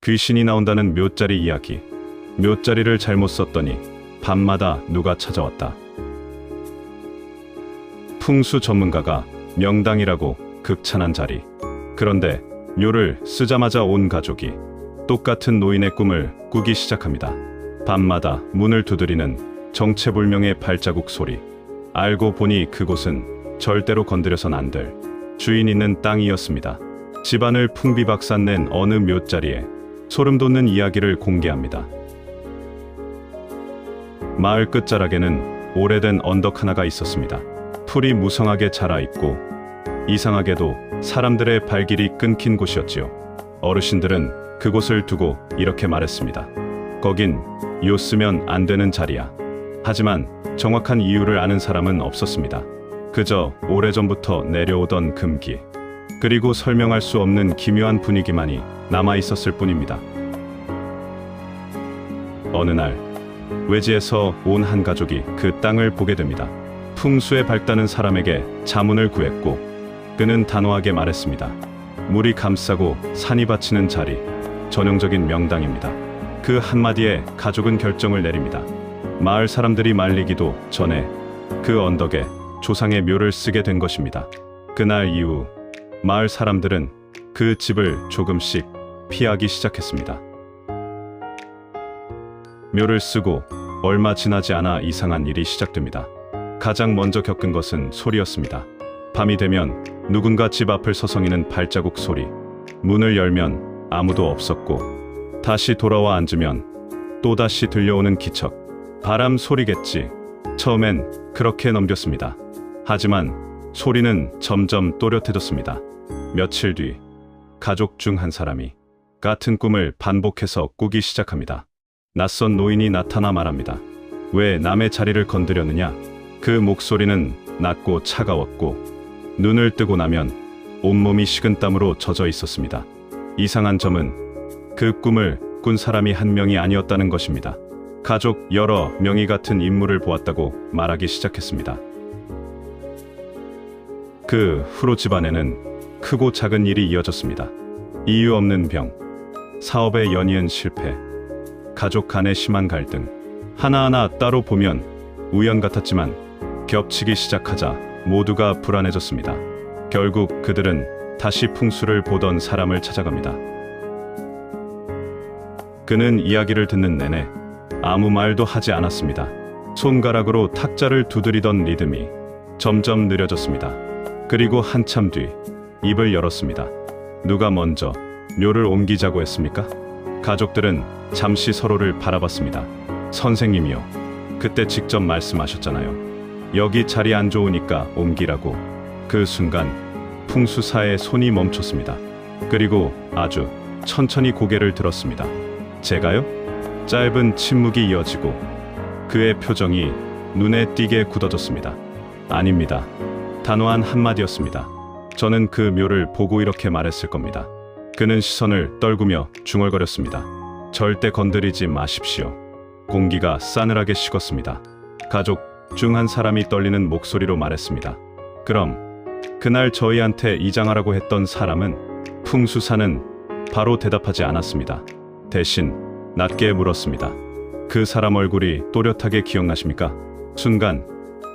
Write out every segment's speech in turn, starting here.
귀신이 나온다는 묘자리 이야기. 묘자리를 잘못 썼더니 밤마다 누가 찾아왔다. 풍수 전문가가 명당이라고 극찬한 자리. 그런데 묘를 쓰자마자 온 가족이 똑같은 노인의 꿈을 꾸기 시작합니다. 밤마다 문을 두드리는 정체불명의 발자국 소리. 알고 보니 그곳은 절대로 건드려선 안 될 주인 있는 땅이었습니다. 집안을 풍비박산낸 어느 묘자리에 소름 돋는 이야기를 공개합니다. 마을 끝자락에는 오래된 언덕 하나가 있었습니다. 풀이 무성하게 자라있고 이상하게도 사람들의 발길이 끊긴 곳이었지요. 어르신들은 그곳을 두고 이렇게 말했습니다. 거긴 요 쓰면 안 되는 자리야. 하지만 정확한 이유를 아는 사람은 없었습니다. 그저 오래전부터 내려오던 금기, 그리고 설명할 수 없는 기묘한 분위기만이 남아있었을 뿐입니다. 어느 날 외지에서 온 한 가족이 그 땅을 보게 됩니다. 풍수에 밝다는 사람에게 자문을 구했고 그는 단호하게 말했습니다. 물이 감싸고 산이 받치는 자리, 전형적인 명당입니다. 그 한마디에 가족은 결정을 내립니다. 마을 사람들이 말리기도 전에 그 언덕에 조상의 묘를 쓰게 된 것입니다. 그날 이후 마을 사람들은 그 집을 조금씩 피하기 시작했습니다. 묘를 쓰고 얼마 지나지 않아 이상한 일이 시작됩니다. 가장 먼저 겪은 것은 소리였습니다. 밤이 되면 누군가 집 앞을 서성이는 발자국 소리. 문을 열면 아무도 없었고 다시 돌아와 앉으면 또다시 들려오는 기척. 바람 소리겠지. 처음엔 그렇게 넘겼습니다. 하지만 소리는 점점 또렷해졌습니다. 며칠 뒤 가족 중 한 사람이 같은 꿈을 반복해서 꾸기 시작합니다. 낯선 노인이 나타나 말합니다. 왜 남의 자리를 건드렸느냐? 그 목소리는 낮고 차가웠고 눈을 뜨고 나면 온몸이 식은땀으로 젖어 있었습니다. 이상한 점은 그 꿈을 꾼 사람이 한 명이 아니었다는 것입니다. 가족 여러 명이 같은 인물을 보았다고 말하기 시작했습니다. 그 후로 집안에는 크고 작은 일이 이어졌습니다. 이유 없는 병, 사업의 연이은 실패, 가족 간의 심한 갈등. 하나하나 따로 보면 우연 같았지만 겹치기 시작하자 모두가 불안해졌습니다. 결국 그들은 다시 풍수를 보던 사람을 찾아갑니다. 그는 이야기를 듣는 내내 아무 말도 하지 않았습니다. 손가락으로 탁자를 두드리던 리듬이 점점 느려졌습니다. 그리고 한참 뒤 입을 열었습니다. 누가 먼저 묘를 옮기자고 했습니까? 가족들은 잠시 서로를 바라봤습니다. 선생님이요. 그때 직접 말씀하셨잖아요. 여기 자리 안 좋으니까 옮기라고. 그 순간 풍수사의 손이 멈췄습니다. 그리고 아주 천천히 고개를 들었습니다. 제가요? 짧은 침묵이 이어지고 그의 표정이 눈에 띄게 굳어졌습니다. 아닙니다. 단호한 한마디였습니다. 저는 그 묘를 보고 이렇게 말했을 겁니다. 그는 시선을 떨구며 중얼거렸습니다. 절대 건드리지 마십시오. 공기가 싸늘하게 식었습니다. 가족 중 한 사람이 떨리는 목소리로 말했습니다. 그럼 그날 저희한테 이장하라고 했던 사람은? 풍수사는 바로 대답하지 않았습니다. 대신 낮게 물었습니다. 그 사람 얼굴이 또렷하게 기억나십니까? 순간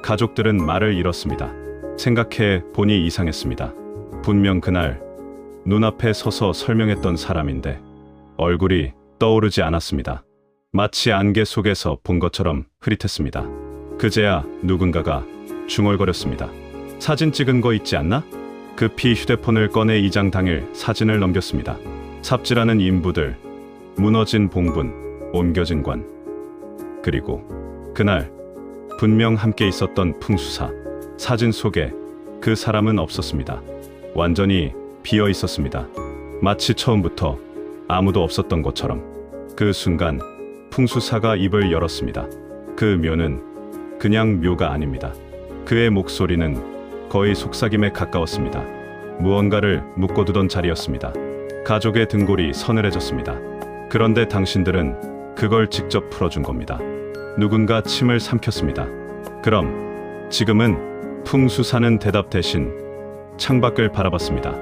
가족들은 말을 잃었습니다. 생각해 보니 이상했습니다. 분명 그날 눈앞에 서서 설명했던 사람인데 얼굴이 떠오르지 않았습니다. 마치 안개 속에서 본 것처럼 흐릿했습니다. 그제야 누군가가 중얼거렸습니다. 사진 찍은 거 있지 않나? 급히 휴대폰을 꺼내 이장 당일 사진을 넘겼습니다. 삽질하는 인부들, 무너진 봉분, 옮겨진 관. 그리고 그날 분명 함께 있었던 풍수사. 사진 속에 그 사람은 없었습니다. 완전히 비어 있었습니다. 마치 처음부터 아무도 없었던 것처럼. 그 순간 풍수사가 입을 열었습니다. 그 묘는 그냥 묘가 아닙니다. 그의 목소리는 거의 속삭임에 가까웠습니다. 무언가를 묶어두던 자리였습니다. 가족의 등골이 서늘해졌습니다. 그런데 당신들은 그걸 직접 풀어준 겁니다. 누군가 침을 삼켰습니다. 그럼 지금은? 풍수사는 대답 대신 창밖을 바라봤습니다.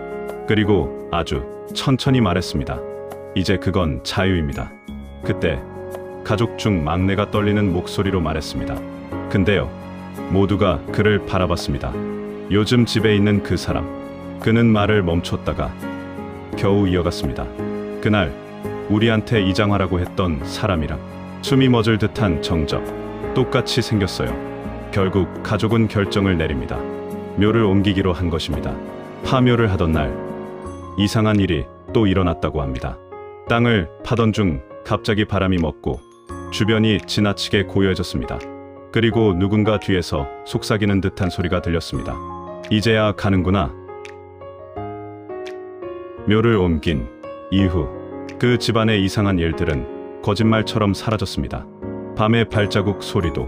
그리고 아주 천천히 말했습니다. 이제 그건 자유입니다. 그때 가족 중 막내가 떨리는 목소리로 말했습니다. 근데요. 모두가 그를 바라봤습니다. 요즘 집에 있는 그 사람. 그는 말을 멈췄다가 겨우 이어갔습니다. 그날 우리한테 이장하라고 했던 사람이랑 숨이 멎을 듯한 정적. 똑같이 생겼어요. 결국 가족은 결정을 내립니다. 묘를 옮기기로 한 것입니다. 파묘를 하던 날 이상한 일이 또 일어났다고 합니다. 땅을 파던 중 갑자기 바람이 멎고 주변이 지나치게 고요해졌습니다. 그리고 누군가 뒤에서 속삭이는 듯한 소리가 들렸습니다. 이제야 가는구나. 묘를 옮긴 이후 그 집안의 이상한 일들은 거짓말처럼 사라졌습니다. 밤의 발자국 소리도,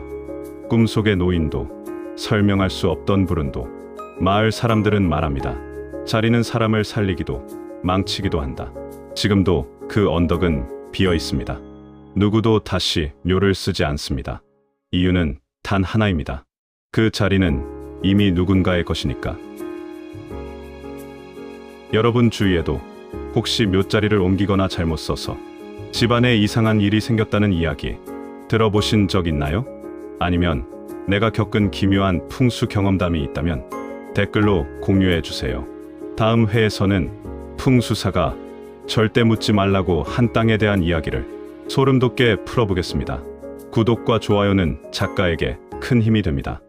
꿈속의 노인도, 설명할 수 없던 불운도. 마을 사람들은 말합니다. 자리는 사람을 살리기도 망치기도 한다. 지금도 그 언덕은 비어 있습니다. 누구도 다시 묘를 쓰지 않습니다. 이유는 단 하나입니다. 그 자리는 이미 누군가의 것이니까. 여러분 주위에도 혹시 묘자리를 옮기거나 잘못 써서 집안에 이상한 일이 생겼다는 이야기 들어보신 적 있나요? 아니면 내가 겪은 기묘한 풍수 경험담이 있다면 댓글로 공유해 주세요. 다음 회에서는 풍수사가 절대 묻지 말라고 한 땅에 대한 이야기를 소름 돋게 풀어보겠습니다. 구독과 좋아요는 작가에게 큰 힘이 됩니다.